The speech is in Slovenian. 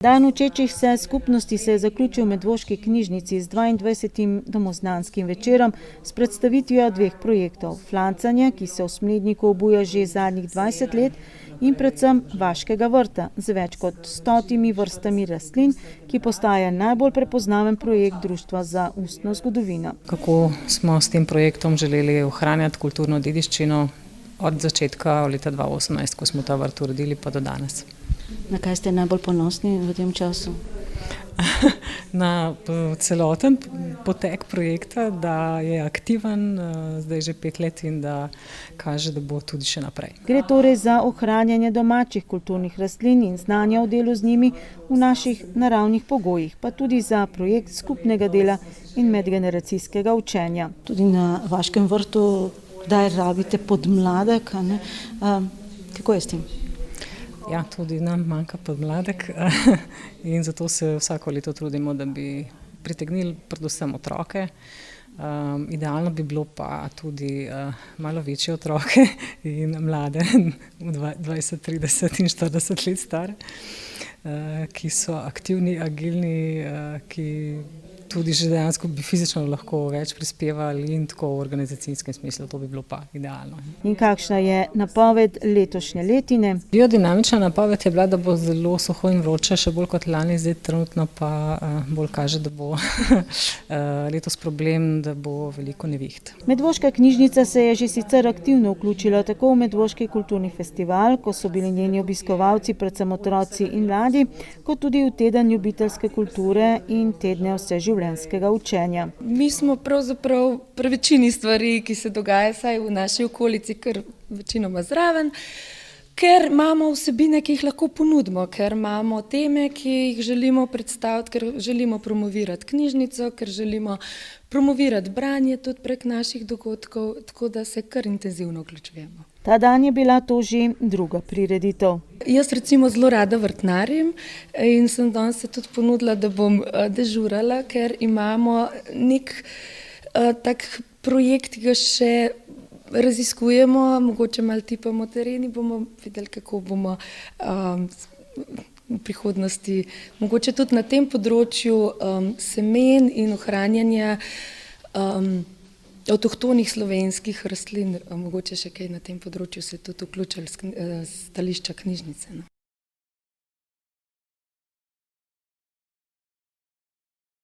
Dan učečih se skupnosti se je zaključil v Medvoški knjižnici z 22. domoznanskim večerom s predstavitvijo dveh projektov. Flancanje, ki se v Smledniku obuja že zadnjih 20 let, in predvsem Vaškega vrta z več kot 100 vrstami rastlin, ki postaja najbolj prepoznaven projekt Društva za ustno zgodovino. Kako smo s tem projektom želeli ohranjati kulturno dediščino od začetka leta 2018, ko smo ta vrt uredili, pa do danes. Na kaj ste najbolj ponosni v tem času? Na celoten potek projekta, da je aktiven zdaj že 5 let in da kaže, da bo tudi še naprej. Gre torej za ohranjanje domačih kulturnih rastlin in znanja o delu z njimi v naših naravnih pogojih, pa tudi za projekt skupnega dela in medgeneracijskega učenja. Tudi na Vaškem vrtu kdaj rabite podmladek, a ne? Kako je s tem? Ja, tudi nam manjka podmladek in zato se vsako leto trudimo, da bi pritegnili predvsem otroke. Idealno bi bilo pa tudi malo večje otroke in mlade, 20, 30 in 40 let stare, ki so aktivni, agilni, ki tudi že dejansko bi fizično lahko več prispevali in tako v organizacijskem smislu, to bi bilo pa idealno. In kakšna je napoved letošnje letine? Biodinamična napoved je bila, da bo zelo suho in vroče, še bolj kot lani, zdaj trenutno pa bolj kaže, da bo letos problem, da bo veliko neviht. Medvoška knjižnica se je že sicer aktivno vključila tako v Medvoški kulturni festival, ko so bili njeni obiskovalci predvsem otroci in mladi, kot tudi v teden ljubiteljske kulture in tedne vseživljenjskega učenja. Mi smo pravzaprav pri večini stvari, ki se dogaja saj v naši okolici, kar večinoma zraven, ker imamo vsebine, ki jih lahko ponudimo, ker imamo teme, ki jih želimo predstaviti, ker želimo promovirati knjižnico, ker želimo promovirati branje tudi prek naših dogodkov, tako da se kar intenzivno vključujemo. Ta dan je bila to že druga prireditev. Jaz recimo zelo rada vrtnarim in sem danes se tudi ponudila, da bom dežurala, ker imamo nek tak projekt, ki ga še raziskujemo, mogoče malo tipamo tereni, bomo videli, kako bomo v prihodnosti mogoče tudi na tem področju semen in ohranjanja avtohtonih slovenskih rastlin, mogoče še kaj na tem področju se tudi vključili s stališča knjižnice.